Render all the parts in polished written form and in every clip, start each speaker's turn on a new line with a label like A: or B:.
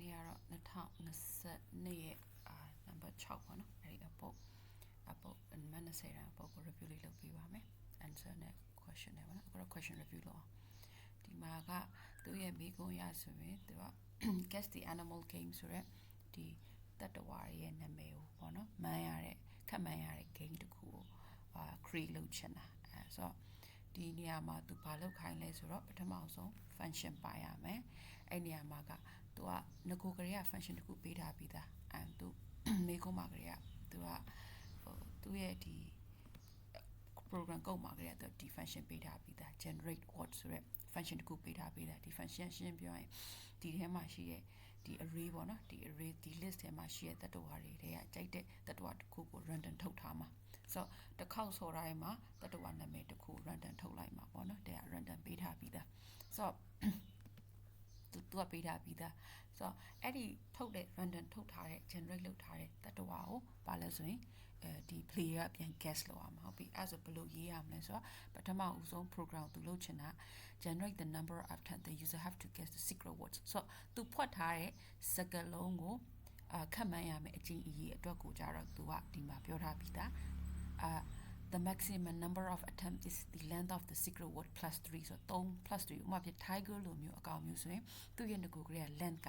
A: Niara Nata Naset Ne number chop one, a book and Manasera book review little Piwame answer the question. I've got a question review law. The Maga do ye be going yasumi, guess the animal games or the that the warrior and the male one, Mayare, Kamayare game to cool, Cree Luchana. So the Niama to Palo kindness or up at a mouse function by a man, and Niamaga to a Nakogaria function to be bida and to Mako Magaria to a the program go Magaria the function beta generate what's function to beta the function behind the Hemashi the array one the array the list Hemashi that worry they are that what Google random totama. So the cows or Rima that the one that made the cool random tolima one they are random beta bida. So to a beta bida. So Eddie told it random totare generate lotare that the wow balazing the player up and guess low am be as a below year so but a own program to lochina generate the number of times the user have to guess the secret words. So to put high sagalongo Kamayame a G Doku Jara Dua Dima Biora Bita. The maximum number of attempts is the length of the secret word plus 3. So tong plus 3. Uma tiger lumio account musing. To yen the Google length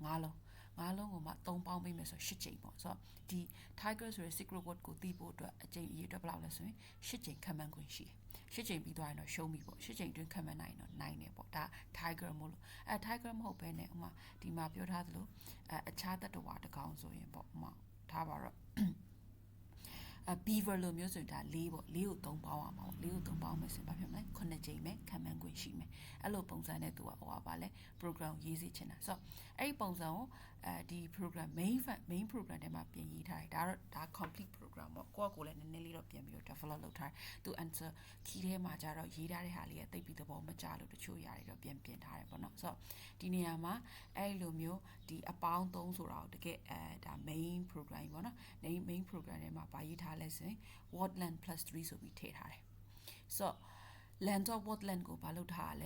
A: ngalo. Ngalo uma tong pound me so shitching. So the tigers were a secret word go deep to a J double out lesson. Shitching come and she. Shitching be doing or show me what shitching doing come and 9 or 9 about that tiger molo. A tiger mo pen uma the map your hadlo a chat that the water council in Botma Tavara. A beaver lo music that Leo don't power mount, Leo don't power missing by him like Conajame, Kamangu shime. A low bonsane to a vale program easy china. So a bonzao the program main program them up being that complete program or Quacola and Nelly of Yamio to follow lotar to answer Kire Majaro, Yidari Halia, they be the bomb Majalo to chew yard of Yampian Tarabona. So Diniama, a lumio, the abound those who out to get the main program, one main program by Italy. Whatland plus 3 so we take high. So land of whatland go balot high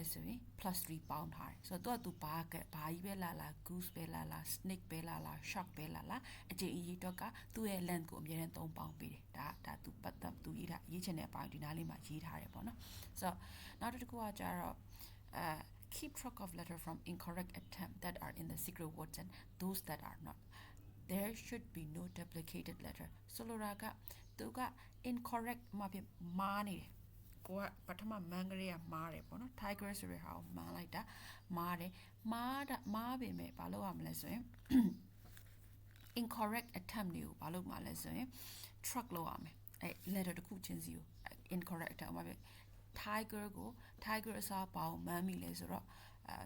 A: plus 3 pound high. So to park pie bella goose bella snake bella shark bella a j toka to a land go and don't pound be that to put them to eat each and a pound in Ali Majid high. So now to go a jar keep track of letter from incorrect attempt that are in the secret words and those that are not. There should be no duplicated letter. Soloraga, Tuga incorrect mapi mani. Go Patama Mangaria Mare, Bono, Tigers how Malita, Mare, Mabi me, Balo amleswe. Incorrect attempt new, Balo maleswe. Truck loame, a letter to Kuchins you. Incorrect, Tiger go, Tiger sa pao, Mammy lesera,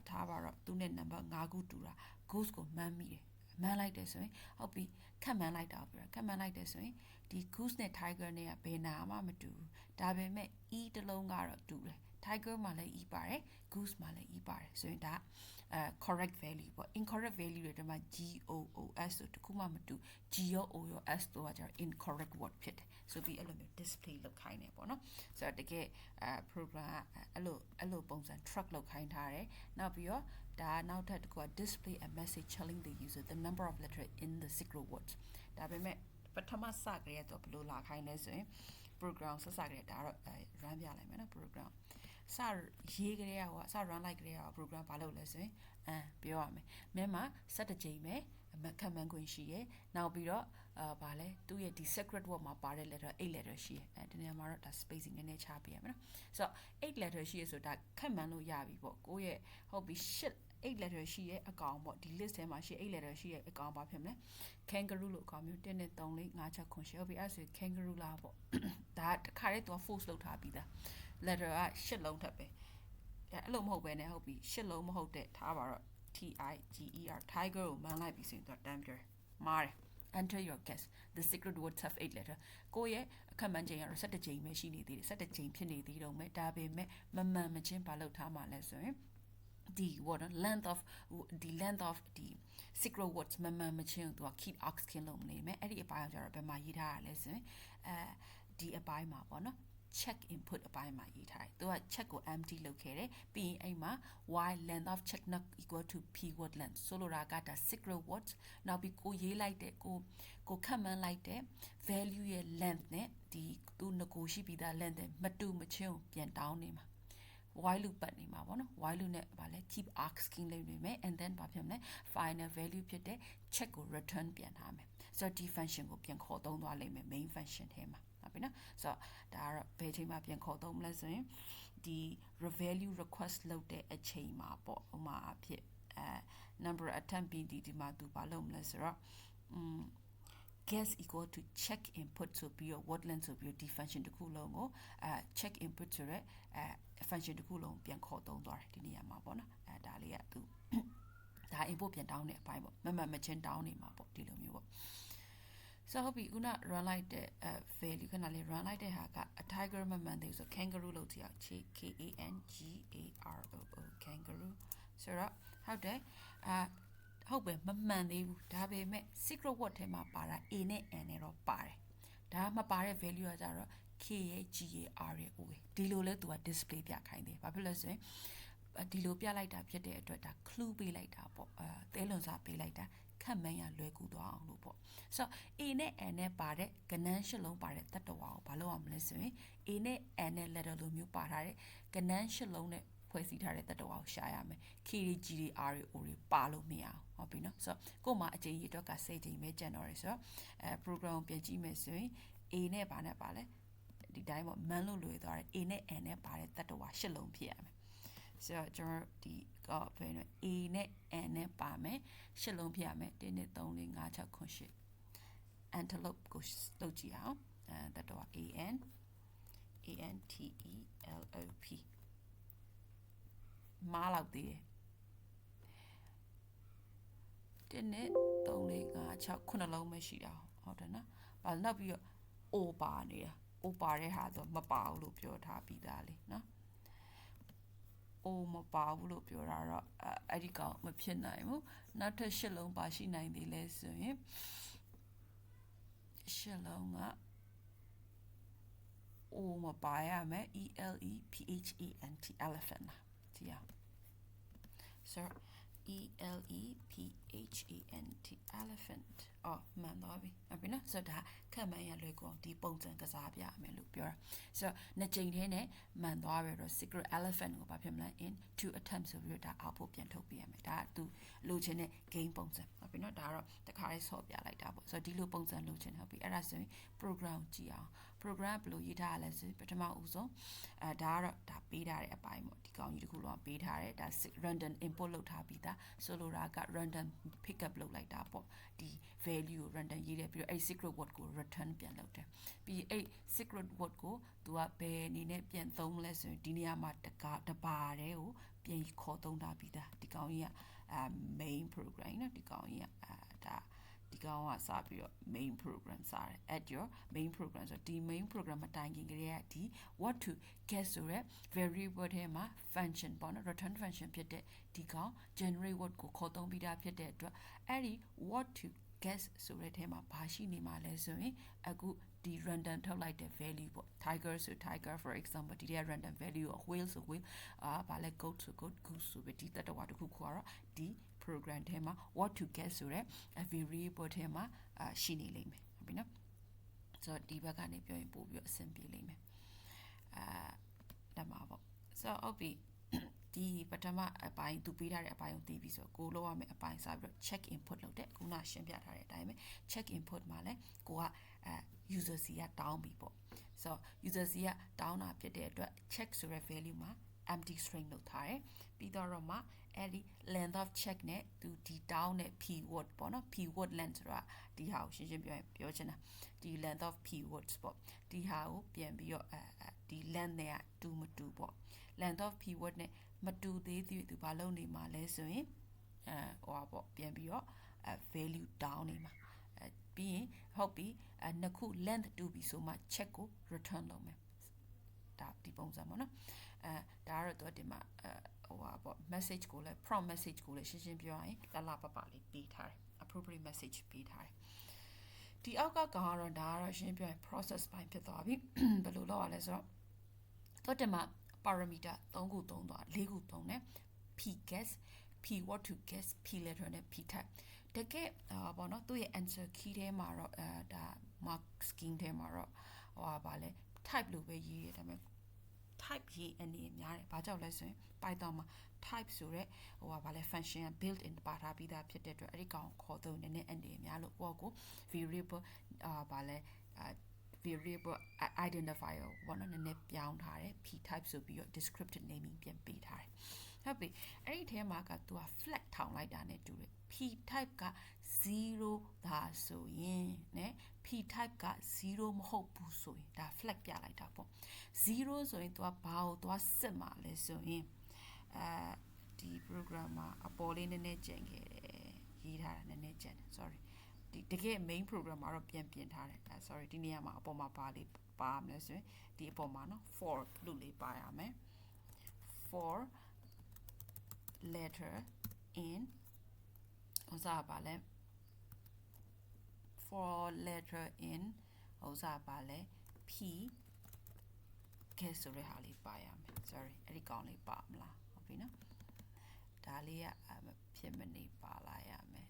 A: Tavara, Tunen number, Nagutura, Goose go, Mammy. Man like this way, I'll be come man like that, come man like this way. The gooseneck tiger near Benama do, Dabe me eat the long ara do. Tiger male e bare, goose male e bare. So in that correct value, but incorrect value to my GOOS to Kuma do GOOS to what are incorrect word pit. So be element display look kind of so the get program a low bones and truck look kind hare. Now be your now that go display a message telling the user the number of letters in the secret words. Dabe me but Thomas Sagre to blue la kindness program so Sagre Rambia like program. Sar Yegrea or Sar run like Rea program follow lesson Biome. Mema set a jame a Makamango she now be Bale do ye the secret word my body letter 8 letter she and the Namara that spacing in HRPM. So 8 letters she is so that Kamano Yabi book go ye hobby shit 8 letters she a gum what the list him she 8 letters she a gum by him kangaroo look commuting it only nacha conshobi as a kangaroo labo that carry to a full slow tabby the letter I shit low tappy a low mo when I hope be shit low mo that tower TIGER tiger man like be seen that damn girl Mar enter your guess the secret words have 8 letter go ye command or set a J machine set a J penny they don't make dabby me mamma machin palo tama lesson the word length of the secret words mama machine to keep ox kin long name any bio jar be my yida lesson the abai ma bona check input အပိုင်းမှာရေးထားတယ်သူက check ကို empty လုပ်ခဲ့တယ်ပြီးရင်အဲ့မှာ while length of check not equal to p word length ဆိုလိုတာကဒါ secret word နောက်ပြီးကိုရေးလိုက်တဲ့ကိုခန့်မှန်းလိုက်တဲ့ value ရဲ့ length နဲ့ဒီသူငကိုရှိပြီးသား length နဲ့မတူမချင်းကိုပြန်တောင်းနေမှာ while loop ပတ်နေမှာပေါ့နော် while loop နဲ့ဗာလဲ keep asking လုပ်နေမယ် and then ဗာဖြစ်မလဲ final value ဖြစ်တဲ့ check ကို return ပြန်ထားမယ်ဆိုတော့ဒီ function ကိုပြန်ခေါ်သုံးသွားလိမ့်မယ် main function ထဲမှာဟုတ်ပြီနော်ဆိုတော့ဒါကတော့ဘယ်ချိန်မှာပြန်ခေါ်သုံးမလဲဆိုရင်ဒီ value request လုပ်တဲ့အချိန်မှာပေါ့ဥမာအဖြစ်number attempt ပြီးဒီမှာသူဘာလုပ်မလဲဆိုတော့ guess equal to check input ဆိုပြီးတော့ word length ဆိုပြီးတော့ဒီ function တစ်ခုလုံးကိုcheck input ဆိုရဲfunction တစ်ခုလုံးပြန်ခေါ်သုံးသွားတယ်ဒီနေရာမှာပေါ့နော်ဒါလေးကသူဒါ input ပြန်တောင်းတဲ့အပိုင်းပေါ့မချင်းတောင်းနေမှာပေါ့ဒီလိုမျိုးပေါ့ so ဟုတ်ပြီခုန run လိုက်တဲ့ value ခဏလေး run လိုက်တဲ့ဟာက a tiger မမှန်သေးဘူးဆို kangaroo လို့ကြည့်အောင် k a n g a r o o kangaroo ဆိုတော့ဟုတ်တယ်ဟုတ်ပဲမမှန်သေးဘူးဒါပေမဲ့ secret word ထဲမှာပါတာ a နဲ့ n နဲ့တော့ပါတယ်ဒါမပါတဲ့ value ကကြတော့ k ရဲ့ g ရဲ့ r ရဲ့ o ရဲ့ဒီလိုလဲသူက display ပြခိုင်းတယ်ဘာဖြစ်လဲဆိုရင်ဒီလိုပြလိုက်တာဖြစ်တဲ့အတွက်ဒါ clue ပေးလိုက်တာပေါ့သဲလွန်စာပေးလိုက်တာခန့်မှန်းရလွယ်ကူသွားအောင်လို့ပေါ့ဆိုတော့ a နဲ့ n နဲ့ပါတဲ့ကဏ္ဍရှစ်လုံးပါတဲ့တတ္တဝါကိုဘာလုပ်အောင်မလဲဆိုရင် a နဲ့ n နဲ့ letter လိုမျိုးပါထားတဲ့ကဏ္ဍရှစ်လုံးနဲ့ဖွဲ့စည်းထားတဲ့တတ္တဝါကိုရှာရမယ် k တွေ g တွေ r တွေ o တွေပါလို့မရအောင်ဟုတ်ပြီနော်ဆိုတော့ကို့မှာအကြိမ်ရေအတွက်က10ကြိမ်ပဲကျန်တော့တယ်ဆိုတော့program ကိုပြန်ကြည့်မယ်ဆိုရင် a နဲ့ပါလဲဒီတိုင်းပေါ့မှန်းလို့လွယ်သွားတယ် a နဲ့ n နဲ့ပါတဲ့တတ္တဝါရှစ်လုံးဖြစ်ရမယ်ဆိုတော့ကျွန်တော်ဒီကဘယ်နဲ့ a နဲ့ n နဲ့ပါမယ်ရှစ်လုံးဖြစ်ရမယ်1 2 3 4 5 6 9 8 antelope ကိုလုပ်ကြည့်အောင်တတ္တဝါ a n t e l o p မားလောက်သေးတယ်1 2 3 4 5 6 9လုံးပဲရှိတာဟုတ်တယ်နော်ဘာနောက်ပြီးတော့ o ပါနေတာ o ပါတဲ့ဟာဆိုမပါဘူးလို့ပြောထားပြီးသားလေနော်အိုမပါဘူးလို့ပြောတာတော့အဲ့ဒီကောင်မဖြစ်နိုင်ဘူးနောက်ထပ်ရှစ်လုံးပါရှိနိုင်သေးလဲဆိုရင်ရှစ်လုံးကအိုမပါရမယ် e l e p h a n t elephant လားကြည့်အောင် so e l e p h a n t elephant မှန်သွားပြီဟုတ်ပြီနော်ဆိုတော့ဒါခန့်မှန်းရလွယ်ကူအောင်ဒီပုံစံကစားပြရမယ်လို့ပြောတာဆိုတော့နှစ်ကြိမ်ထဲနဲ့မှန်သွားပြီတော့ secret elephant ကိုဘာဖြစ်မလဲ in 2 attempts ဆိုပြီးတော့ဒါ output ပြန်ထုတ်ပေးရမယ်ဒါကသူလိုချင်တဲ့ game ပုံစံဟုတ်ပြီနော်ဒါကတော့တခါလေးဆော့ပြလိုက်တာပေါ့ဆိုတော့ဒီလိုပုံစံလိုချင်ဟုတ်ပြီအဲ့ဒါဆိုရင် program ကြည့်အောင် program ဘယ်လိုရေးထားရလဲဆိုပထမဦးဆုံးဒါကတော့ဒါပေးထားတဲ့အပိုင်းပေါ့ဒီကောင်ကြီးတစ်ခုလုံးပေးထားတယ်ဒါ random input လုပ်ထားပြီးသားဆိုလိုတာက random pick up လုပ်လိုက်တာပေါ့ဒီ value ကို random ရေးတယ်ပြီးတော့အဲ့ secret word ကို return ပြန်လုပ်တယ်ပြီးအဲ့ secret word ကို तू ကဘယ်အနေနဲ့ပြန်သုံးမလဲဆိုရင်ဒီနေရာမှာတပါးတဲ့ကိုပြန်ခေါ်သုံးတာပြီးသားဒီကောင်ကြီးကmain program နော်ဒီကောင်ကြီးကဒါဒီကောင်ကစပြီးတော့ main program စတယ် add your main program ဆိုဒီ main program မတိုင်ခင်ကလေးကဒီ what to guess ဆိုရဲ variable ထဲမှာ function ပေါ့နော် return function ဖြစ်တဲ့ဒီကောင် generate word ကိုခေါ်သုံးပြီးသားဖြစ်တဲ့အတွက်အဲ့ဒီ what to guess ဆိုတဲ့ထဲမှာဘာရှိနေမှာလဲဆိုရင်အခုဒီ random ထုတ်လိုက်တဲ့ value ပေါ့ tiger ဆို tiger for example ဒီထဲ random value ကို whale ဆို whale ဘာလဲ goat ဆို goat goose ဆိုပြီးဒီတတဝါတစ်ခုခေါ်တော့ဒီ program ထဲမှာ what to guess ဆိုတဲ့ variable ထဲမှာရှိနေလိမ့်မယ်ဟုတ်ပြီနော်ဆိုတော့ဒီဘက်ကနေပြောရင်ပို့ပြီးအဆင်ပြေလိမ့်မယ်ဒါမှာပေါ့ဆိုတော့ဟုတ်ပြီဒီပထမအပိုင်းသူပေးထားတဲ့အပိုင်းကိုသိပြီဆိုတော့ကိုလောက်ရမယ်အပိုင်းစပြီးတော့ check input လုပ်တဲ့ခုနရှင်းပြထားတဲ့အတိုင်းပဲ check input မှာလဲကိုကuser စီကတောင်းပြီပေါ့ဆိုတော့ user စီကတောင်းတာဖြစ်တဲ့အတွက် check ဆိုတဲ့ value မှာ empty string လုပ်ထားတယ်ပြီးတော့မှအဲ့ဒီ length of check နဲ့သူဒီ down နဲ့ p word ပေါ့နော် p word length ဆိုတာဒီဟာကိုရှင်းရှင်းပြောချင်တာဒီ length of p words ပေါ့ဒီဟာကိုပြန်ပြီးတော့ဒီ length နဲ့ကတူမတူပေါ့ length of p word နဲ့မတူသေးသေးသူဘာလုပ်နေမှာလဲဆိုရင်ဟိုပါပေါ့ပြန်ပြီးတော့value down နေမှာပြီးရင်ဟုတ်ပြီနှစ်ခု length တူပြီဆိုမှ check ကို return လုပ်မယ်ဒါဒီပုံစံပေါ့နော်ဒါကတော့ဒီမှာဟိုပါပေါ့ message ကိုလည်း prompt message ကိုလည်းရှင်းရှင်းပြောရရင်လပပလေးပေးထားတယ် appropriate message ပေးထားတယ်ဒီအောက်ကကောင်ကတော့ဒါကတော့ရှင်းပြောရင် process ပိုင်းဖြစ်သွားပြီဘယ်လိုလုပ်ရလဲဆိုတော့ တော့ဒီမှာ parameter 3ခုသုံးသွား4ခုသုံးတယ် p guess p what to guess p letter နဲ့ p type တကယ်ပေါ့နော်သူ့ရဲ့ answer key ထဲမှာတော့ဒါ mark scheme ထဲမှာတော့ဟိုပါလဲ type လို့ပဲရေးရတယ်ဒါပေမဲ့ type ရေးအနေများတယ်ဘာကြောင့်လဲဆိုရင် Python မှာ type ဆိုတဲ့ဟိုပါလဲ function က built in ပါထားပြီးသားဖြစ်တဲ့အတွက်အဲ့ဒီကောင်ခေါ်သုံးနေနဲ့အနေများလို့ကို variable ပါလဲvariable identifier ဘောနော်နည်းနည်းပြောင်းထားတယ် p type ဆိုပြီးတော့ descriptive naming ပြန်ပေးထားတယ်ဟုတ်ပြီအဲ့ဒီထဲမှာကသူက flag ထောင်လိုက်တာနဲ့တူတယ် p type က0ဒါဆိုရင်네 p type က0မဟုတ်ဘူးဆိုရင်ဒါ flag ပြလိုက်တာပေါ့0ဆိုရင်သူကဘာကိုသွားစစ်မှာလဲဆိုရင်ဒီ program မှာအပေါ်လေးနည်းနည်းကျန်ခဲ့တယ်ရေးထားတာနည်းနည်းကျန်တယ် sorry ဒီတကယ် main program မှာတော့ပြင်ထားတယ် sorry ဒီနေရာမှာအပေါ်မှာပါလေးပါမလဲဆိုရင်ဒီအပေါ်မှာเนาะ for လို့လေးပါရမယ် for letter in ဟိုစားပါလဲ for letter in ဟိုစားပါလဲ p guess ဆိုတဲ့ဟာလေးပါရမယ် sorry အဲ့ဒီကောင်လေးပါမလားဟုတ်ပြီနော်ဒါလေးကဖြစ်မနေပါလာရမယ်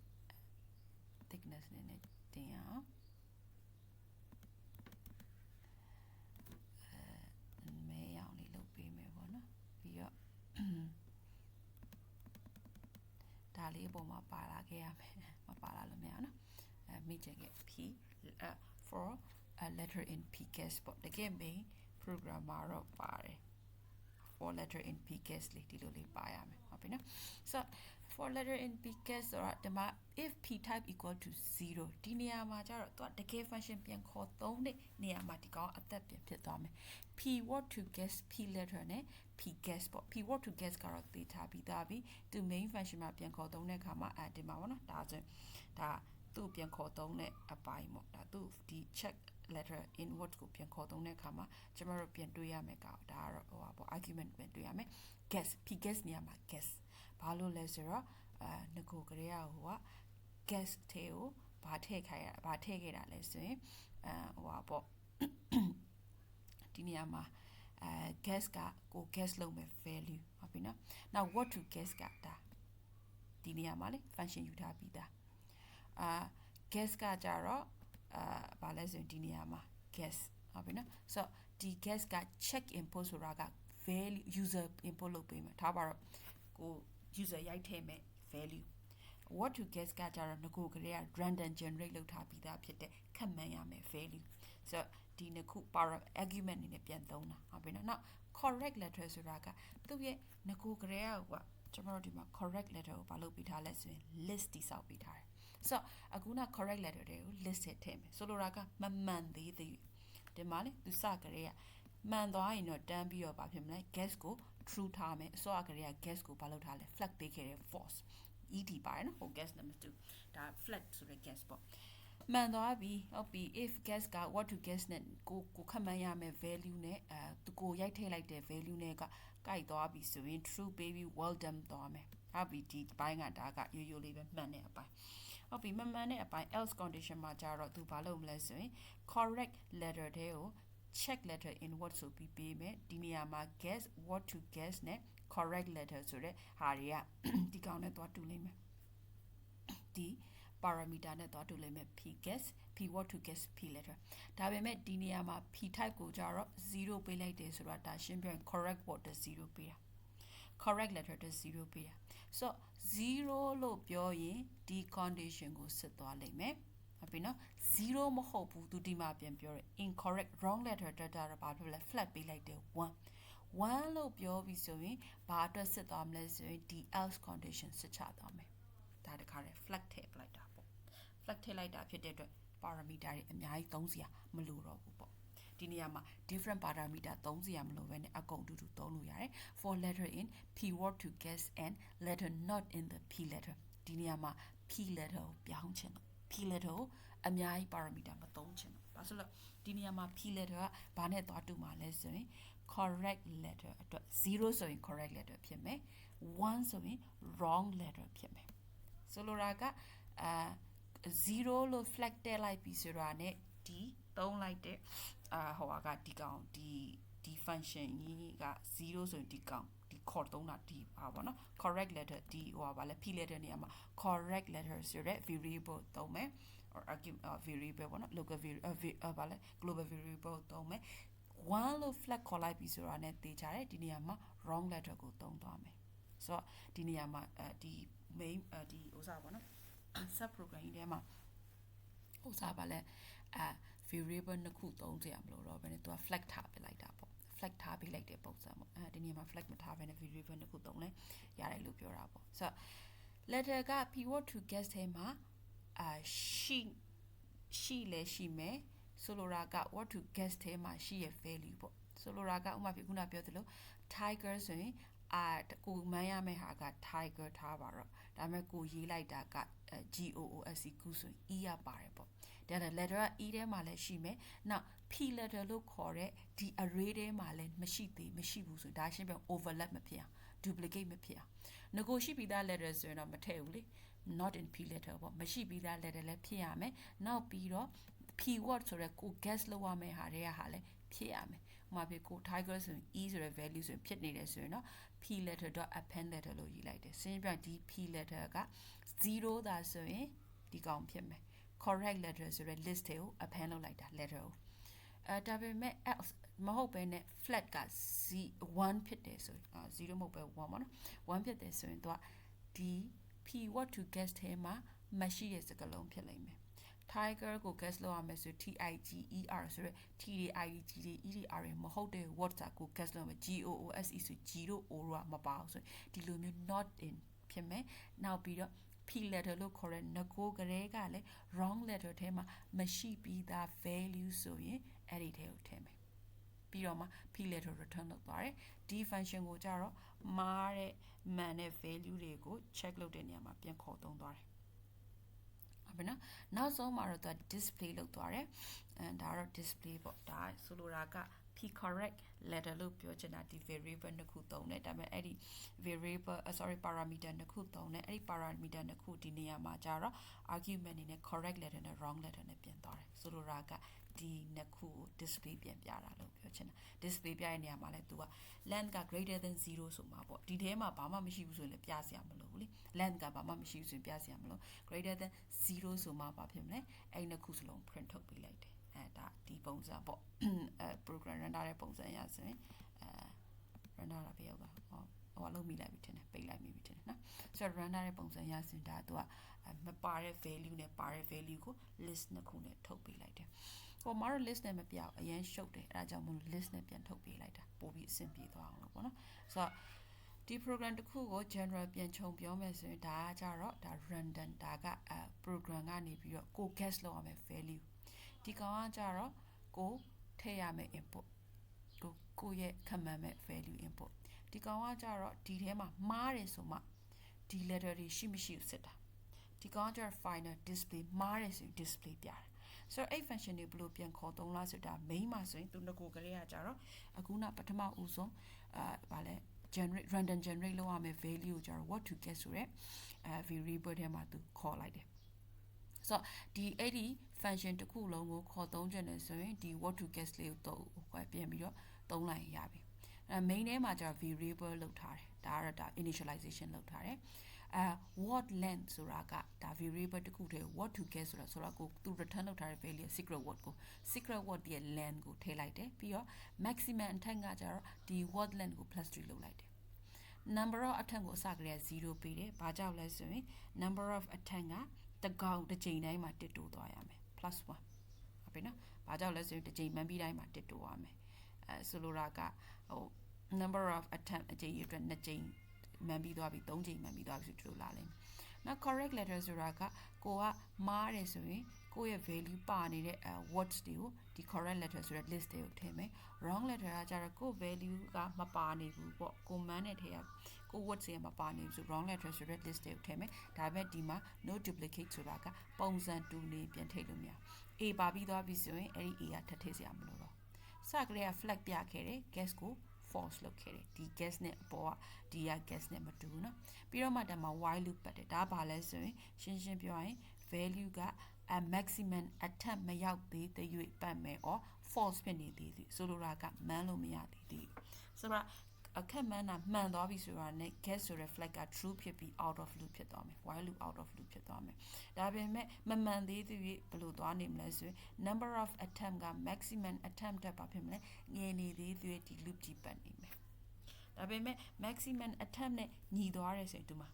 A: thickness နည်းနည်းတင်အောင်မဲရောင်လေးလုပ်ပေးမယ်ပေါ့နော်ပြီးတော့ဒါလေးပုံမှာပါလာခဲ့ရမယ်မပါလာလို့မရအောင်နော်မိချင်ခဲ့ p for a letter in p guess ပေါ့တကယ် main program မှာတော့ပါတယ် for letter in p guess လေးဒီလိုလေးပါရမယ်ဟုတ်ပြီနော် so for letter in p guess ဆိုတာဒီမှာ if p type equal to 0ဒီနေရာမှာကျတော့သူကတကယ် function ပြန်ခေါ်သုံးတဲ့နေရာမှာဒီကောင်အသက်ပြန်ဖြစ်သွားမယ် p what to guess p letter နဲ့ p guess ပေါ့ p what to guess ကတော့သိထားပြီးသားပြီသူ main function မှာပြန်ခေါ်သုံးတဲ့အခါမှာဒီမှာပေါ့နော်ဒါဆိုဒါသူ့ပြန်ခေါ်သုံးတဲ့အပိုင်းပေါ့ဒါသူ့ဒီ check letter in word ကိုပြန်ခေါ်သုံးတဲ့အခါမှာကျမတို့ပြန်တွေ့ရမယ်ကောင်ဒါကတော့ဟိုပါပေါ့ argument ပြန်တွေ့ရမယ် guess p guess နေရာမှာ guess ဘာလို့လဲဆိုတော့ငကိုကလေးကဟိုက guess ထဲကိုဘာထည့်ခဲ့တာလဲဆိုရင်ဟိုပါပေါ့ဒီနေရာမှာguess ကကို guess လုပ်မယ် value ဟုတ်ပြီနော် now what to guess ကဒါဒီနေရာမှာလေ function ယူထားပြီးသား guess ကကြတော့ဘာလဲဆိုရင်ဒီနေရာမှာ guess ဟုတ်ပြီနော် so ဒီ guess က check input ဆိုတာက value user input လုပ်ပေးမယ်ထားပါတော့ကို user ရိုက်ထည့်မယ် value what to guess ကကြတော့ငကိုကလေးက random generate လုပ်ထားပြီးသားဖြစ်တဲ့ခန့်မှန်းရမယ် value so ဒီနှစ်ခု argument အနေနဲ့ပြန်သုံးတာဟုတ်ပြီနော် correct letter ဆိုတာကသူ့ရဲ့ငကိုကလေးကကျွန်တော်တို့ဒီမှာ correct letter ကိုဘာလုပ်ပြီးထားလဲဆိုရင် list တိစောက်ပြီးထားတယ် so အခုန correct letter တွေကို list ထည့်မယ်ဆိုလိုတာကမမှန်သေးသေးဒီမှာလေသူစကလေးကမှန်သွားရင်တော့တန်းပြီးတော့ဘာဖြစ်မလဲ guess ကို true ထားမယ်အစောကလေးက guess ကိုဘာလုပ်ထားလဲ flag ပေးခဲ့တယ် false ed ပါတယ်နော်ဟို guess number 2ဒါ flag ဆိုတဲ့ guess ပေါ့မှန်သွားပြီဟုတ်ပြီ if guess က what to guess နဲ့ကိုခန့်မှန်းရမယ် value နဲ့သူကိုရိုက်ထည့်လိုက်တဲ့ value နဲ့ကကိုက်သွားပြီဆိုရင် true baby well done သွားမယ်ဟုတ်ပြီဒီဘိုင်းကဒါကရိုးရိုးလေးပဲမှန်တဲ့အပိုင်းဟုတ်ပြီမမှန်တဲ့အပိုင်း else condition မှာကြတော့သူဘာလုပ်မလဲဆိုရင် correct letter တဲ့ကို check letter in what ဆိုပြီးပေးမယ်ဒီနေရာမှာ guess what to guess နဲ့ correct letter ဆိုတဲ့ဟာတွေကဒီကောင်နဲ့သွားတူလိမ့်မယ်ဒီ parameter နဲ့သွားတူလိမ့်မယ် p guess p what to guess p letter ဒါပေမဲ့ဒီနေရာမှာ p type ကိုကြတော့0ပေးလိုက်တယ်ဆိုတော့ဒါရှင်းပြရင် correct word တဲ့0ပေးတာ correct letter တဲ့0ပေးတာ so 0လို့ပြောရင်ဒီ condition ကိုစစ်သွားလိမ့်မယ်ဟုတ်ပြီနော်0မဟုတ်ဘူးသူဒီမှာပြန်ပြောတယ် incorrect wrong letter တက်တာတော့ဘာဖြစ်လဲ flag ပေးလိုက်တယ်1လို့ပြောပြီးဆိုရင်ဘာအတွက်စစ်သွားမလဲဆိုရင်ဒီ else condition စစ်ချသွားမယ်ဒါတခါတည်း flag ထည့်လိုက်တာပေါ့ flag ထည့်လိုက်တာဖြစ်တဲ့အတွက် parameter တွေအများကြီးသုံးစရာမလိုတော့ဘူးပေါ့ဒီနေရာမှာ different parameter သုံးစရာမလိုဘဲနဲ့အကုန်တူတူသုံးလို့ရတယ် for letter in p word to guess and letter not in the p letter ဒီနေရာမှာ p letter ကိုပြောင်းချင်တော့ p letter ကိုအများကြီး parameter မသုံးချင်တော့ဘာလို့လဲဒီနေရာမှာ p letter ကဘာနဲ့သွားတူမှာလဲဆိုရင် correct letter အတွက်0ဆိုရင် correct letter ဖြစ်မယ်1ဆိုရင် wrong letter ဖြစ်မယ်ဆိုလိုတာက0လို့ flag တက်လိုက်ပြီဆိုတာနဲ့ဒီသုံးလိုက်တဲ့ဟိုကဒီကောင်ဒီ ဒီ function ကြီးက0ဆိုရင်ဒီကောင်ဒီခေါ်သုံးတာဒီပါပေါ့နော် correct letter ဒီဟိုပါလေ p letter နေရာမှာ correct letter ဆိုတဲ့ variable သုံးမယ် or variable ပေါ့နော် local variable ပါလေ global variable သုံးမယ် one လို့ flag ခေါ်လိုက်ပြီဆိုတာနဲ့သိကြတယ်ဒီနေရာမှာ wrong letter ကိုသုံးသွားမယ်ဆိုတော့ဒီနေရာမှာဒီ main ဒီဥစားပေါ့နော် sub program ကြီးထဲမှာဥစားပါလေ variable နှစ်ခုသုံးကြရမလို့တော့ဘယ်နဲ့သူက flag ထားပြလိုက်တာပေါ့ flag ထားပေးလိုက်တဲ့ပုံစံပေါ့ဒီနေရာမှာ flag မထားဘဲနဲ့ variable နှစ်ခုသုံးလဲရတယ်လို့ပြောတာပေါ့ဆိုတော့ letter က pivot to guess ထဲမှာရှိလဲရှိမယ်ဆိုလိုတာက what to guess ထဲမှာရှိရဲ့ value ပေါ့ဆိုလိုတာကဥပမာပြခုနပြောသလို tiger ဆိုရင်ကိုမှန်းရမယ့်ဟာက tiger ထားပါတော့ဒါပေမဲ့ကိုရေးလိုက်တာက GOOSC ကူဆိုရင် E ရပါတယ်ပေါ့ဒါလည်း letter က E ထဲမှာလည်းရှိမယ်နောက် P letter လို့ခေါ်တဲ့ဒီ array ထဲမှာလည်းမရှိဘူးဆိုဒါရှင်းပြ overlap မဖြစ်အောင် duplicate မဖြစ်အောင်ငကိုရှိပြီးသား letter ဆိုရင်တော့မထည့်ဘူးလေ not in P letter ပေါ့မရှိပြီးသား letter လည်းဖြစ်ရမယ်နောက်ပြီးတော့ P word ဆိုရဲကို guess လုပ်ရမယ့်ဟာတွေကဟာလည်းဖြစ်ရမယ်ဥပမာပြကို tiger ဆိုရင် E ဆိုတဲ့ value ဆိုရင်ဖြစ်နေတယ်ဆိုရင်တော့ P letter dot append letter လို့ရေးလိုက်တယ်စင်းပြဒီ P letter က0သာဆိုရင်ဒီကောင်ဖြစ်မယ် correct letter ဆိုရဲ list တွေကို append လုပ်လိုက်တာ letter ကိုဒါပေမဲ့ else မဟုတ်ဘဲနဲ့ flat က1ဖြစ်တယ်ဆိုရင်0မဟုတ်ပဲ1ပေါ့နော်1ဖြစ်တယ်ဆိုရင်တော့ဒီ P what to guess ထဲမှာမရှိတဲ့စကားလုံးဖြစ်လိမ့်မယ် tiger ကို guess လုပ်ရမယ်ဆို TIGER ဆိုရဲ T တွေ I တွေ G တွေ E တွေ R တွေမဟုတ်တဲ့ word ကို guess လုပ်မယ် GOOSE ဆို G တို့ O တို့ကမပါဘူးဆိုဒီလိုမျိုး not in ဖြစ်မယ်နောက်ပြီးတော့ P letter လို့ခေါ်တဲ့ငကိုကလေးကလည်း wrong letter ထဲမှာမရှိပြီးသား value ဆိုရင်အဲ့ဒီထဲကိုထည့်မယ်ပြီးတော့မှ P letter return လုပ်သွားတယ်ဒီ function ကိုကြတော့မှားတဲ့မှန်တဲ့ value တွေကို check လုပ်တဲ့နေရာမှာပြန်ခေါ်သုံးသွားတယ်ဟုတ်ပြီနော်နောက်ဆုံးမှာတော့သူ display လုပ်သွားတယ်ဒါကတော့ display ပေါ့ဒါဆိုလိုတာက P correct letter လို့ပြောချင်တာဒီ variable နှစ်ခုသုံးတယ်ဒါပေမဲ့အဲ့ဒီ variable parameter နှစ်ခုသုံးတယ်အဲ့ဒီ parameter နှစ်ခုဒီနေရာမှာကြတော့ argument အနေနဲ့ correct letter နဲ့ wrong letter နဲ့ပြန်သွားတယ်ဆိုလိုတာကဒီနှစ်ခုကို display ပြန်ပြတာလို့ပြောချင်တာ display ပြတဲ့နေရာမှာလဲသူက length က greater than 0ဆိုမှာပေါ့ဒီထဲမှာဘာမှမရှိဘူးဆိုရင်လည်းပြစရာမလိုဘူးလေ length ကဘာမှမရှိဘူးဆိုရင်ပြစရာမလို greater than 0ဆိုမှဘာဖြစ်မလဲအဲ့နှစ်ခုစလုံး print ထုတ်ပေးလိုက်တယ်ဒါဒီပုံစံပေါ့program run တဲ့ပုံစံရဆိုရင်run တာပဲရောက်တာဟိုလုံးမိလိုက်ပြီထင်တယ်ပိတ်လိုက်မိပြီထင်တယ်နော်ဆိုတော့ run တဲ့ပုံစံရဆိုရင်ဒါသူကမပါတဲ့ value နဲ့ပါတဲ့ value ကို list နှစ်ခုနဲ့ထုတ်ပေးလိုက်တယ်ဟိုမှာတော့ list နဲ့မပြအောင်အရင်ရှုပ်တယ်အဲဒါကြောင့်မလို့ list နဲ့ပြန်ထုတ်ပေးလိုက်တာပို့ပြီးအဆင်ပြေသွားအောင်လို့ပေါ့နော်ဆိုတော့ဒီ program တစ်ခုကို general ပြန်ခြုံပြောမယ်ဆိုရင်ဒါကကြတော့ဒါ random ဒါကprogram ကနေပြီးတော့ကို guess လုပ်ရမယ် value ဒီကောင်ကကြတော့ကိုထည့်ရမယ် input ကိုရဲ့ခံမှန်းမဲ့ value input ဒီကောင်ကကြတော့ဒီထဲမှာမှားတယ်ဆိုမှဒီ letter တွေရှိမရှိကိုစစ်တာဒီကောင်ကကြတော့ final display မှားတယ်ဆိုရင် display ပြတယ်ဆိုတော့အဲ့ function တွေဘယ်လိုပြန်ခေါ်သုံးလားဆိုတာ main မှာဆိုရင်သူငကိုကလေးကကြတော့အခုနပထမဦးဆုံးဗာလဲ random generate လုပ်ရမယ် value ကိုကြတော့ what to guess ဆိုရဲvariable ထဲမှာသူခေါ်လိုက်တယ်ဆိုတော့ဒီအဲ့ဒီ function တစ်ခုလုံးကိုခေါ်သုံးကြတယ်ဆိုရင်ဒီ what to guess လေးကိုပြန်ပြီးတော့သုံးလိုက်ရပြီmain ထဲမှာကျတော့ variable လောက်ထားတယ်ဒါကတော့ဒါ initialization လောက်ထားတယ်word length ဆိုတာကဒါ variable တစ်ခုတည်း what to guess ဆိုတော့ကိုသူ return လုပ်ထားတဲ့ value secret word ကို secret word ရဲ့ length ကိုထည့်လိုက်တယ်ပြီးတော့ maximum အထက်ကကျတော့ဒီ word length ကို plus 3လုပ်လိုက်တယ် number of အထက်ကိုအစကတည်းက0ပေးတယ်ဘာကြောင့်လဲဆိုရင် number of အထက်ကတစ်ကောင်တစ်ချိန်တိုင်းမှာတစ်တိုးသွားရမယ် plus 1ဟုတ်ပြီနော်ဘာကြောင့်လဲဆိုရင်တစ်ချိန်မှန်းပြီးတိုင်းမှာတစ်တိုးရမယ်ဆိုလိုတာကဟို number of attempt အချိန်အတွက်2ချိန်မှန်းပြီးသွားပြီ3ချိန်မှန်းပြီးသွားပြီဆိုတို့လာလိမ့်မယ်နောက် correct letter ဆိုတာကကိုကမှားတယ်ဆိုရင်ကိုရဲ့ value ပါနေတဲ့ words တွေကိုဒီ correct letter ဆိုတဲ့ list တွေကိုထည့်မယ် wrong letter ကကြတော့ကို value ကမပါနေဘူးပေါ့ကိုမှန်းတဲ့ထဲကကို words တွေမပါနေဘူးဆို wrong letter ဆိုတဲ့ list တွေကိုထည့်မယ်ဒါပေမဲ့ဒီမှာ no duplicate ဆိုတာကပုံစံတူနေပြန်ထည့်လို့မရ A ပါပြီးသွားပြီဆိုရင်အဲ့ဒီ A ကထပ်ထည့်စရာမလိုတော့စကလေးက flag ပြခဲ့တယ် guess ကို false လုပ်ခဲ့တယ်ဒီ guess နဲ့အပေါ်ကဒီက guess နဲ့မတူဘူးเนาะပြီးတော့မှဒါမှာ while loop ပတ်တယ်ဒါဘာလဲဆိုရင်ရှင်းရှင်းပြောရင် value က maximum attempt မရောက်သေးတဲ့၍ပတ်မယ် or false ဖြစ်နေသေးသည်ဆိုလိုတာကမှန်းလို့မရသေးသည်ဆိုတော့အခက်မှန်းတာမှန်သွားပြီဆိုတာနဲ့ guess ဆိုတဲ့ flag က true ဖြစ်ပြီး out of loop ဖြစ်သွားမယ် while loop out of loop ဖြစ်သွားမယ်ဒါပေမဲ့မမှန်သေးသေးဘယ်လိုသွားနေမလဲဆိုရင် number of attempt က maximum attempt တက်ပါဖြစ်မလဲငယ်နေသေးသေးဒီ loop ကြီးပတ်နေမယ်ဒါပေမဲ့ maximum attempt နဲ့ညီသွားတယ်ဆိုရင်ဒီမှာ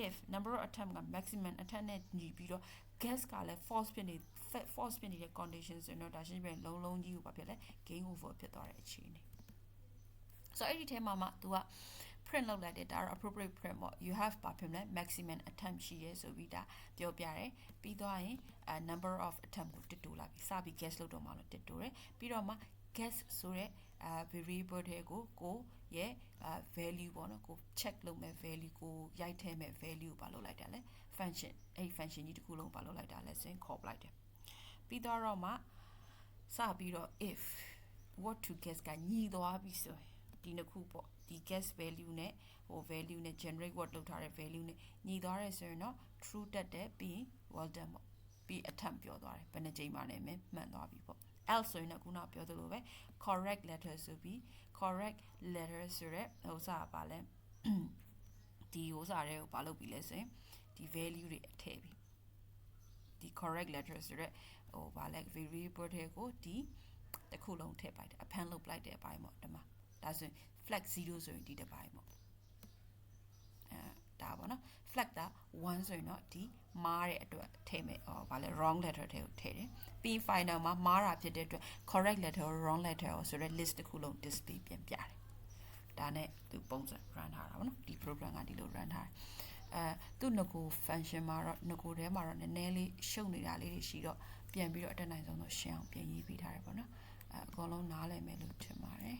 A: if number of attempt က maximum attempt နဲ့ညီပြီးတော့ guess ကလည်း false ဖြစ်နေတဲ့ condition ဆိုရင်တော့ဒါရှင်းပြလုံးလုံးကြီးကိုဘာဖြစ်လဲ game over ဖြစ်သွားတဲ့အခြေအနေSo every time mama do a print လုပ်လိုက်တယ်ဒါ appropriate print ပေါ့ you have ဘာဖြစ်မလဲ maximum attempt ရှိရဲဆိုပြီးဒါပြောပြတယ်ပြီးတော့ရင် number of attempt ကိုတစ်တိုးလိုက်ပြီးစပြီး guess လုပ်တော့မှလို့တစ်တိုးတယ်ပြီးတော့မှ guess ဆိုတဲ့variable တွေကိုရဲ့ value ပေါ့နော်ကို check လုပ်မဲ့ value ကိုရိုက်ထည့်မဲ့ value ကိုဘာလုပ်လိုက်တာလဲ function အဲ့ function ကြီးတစ်ခုလုံးဘာလုပ်လိုက်တာလဲဆိုရင်ခေါ်ပလိုက်တယ်ပြီးတော့မှစပြီးတော့ if what to guess ကညီသွားပြီဆိုရင်ဒီနှစ်ခုပေါ့ဒီ guess value နဲ့ဟို value နဲ့ generate word လုပ်ထားတဲ့ value နဲ့ညီသွားတယ်ဆိုရင်တော့ true တက်တယ်ပြီး well done ပေါ့ပြီး attempt ပြောသွားတယ်ဘယ်နှကြိမ်မှလည်းမှန်သွားပြီပေါ့ else ဆိုရင်တော့ခုနပြောသလိုပဲ correct letter ဆိုပြီး correct letter ဆိုရက်ဟိုစားပါလဲဒီဟိုစားတွေကိုဘာလုပ်ပြီးလဲဆိုရင်ဒီ value တွေအထည့်ပြီးဒီ correct letter ဆိုရက်ဟိုဘာလဲ variable တွေကိုဒီတစ်ခုလုံးထည့်လိုက်တယ် append လုပ်လိုက်တဲ့အပိုင်းပေါ့ဒီမှာဒါဆိုရင် flag 0ဆိုရင်ဒီတစ်ပိုင်းပေါ့ဒါပေါ့နော် flag တာ1ဆိုရင်တော့ဒီမားတဲ့အတွက်ထည့်မယ်ဟောဗာလဲ wrong letter ထဲကိုထည့်တယ်ပြီး final မှာမားတာဖြစ်တဲ့အတွက် correct letter or wrong letter ဆိုတဲ့ list တစ်ခုလုံး display ပြန်ပြတယ်ဒါနဲ့သူပုံစံ run ထားတာပေါ့နော်ဒီ program ကဒီလို run ထားတယ်သူ့ငကို function မှာတော့ငကိုထဲမှာတော့နည်းနည်းလေးရှုပ်နေတာလေးတွေရှိတော့ပြန်ပြီးတော့အတက်နိုင်ဆုံးတော့ရှင်းအောင်ပြန်ရေးပေးထားတယ်ပေါ့နော်အကုန်လုံးနားလည်မယ်လို့ထင်ပါတယ်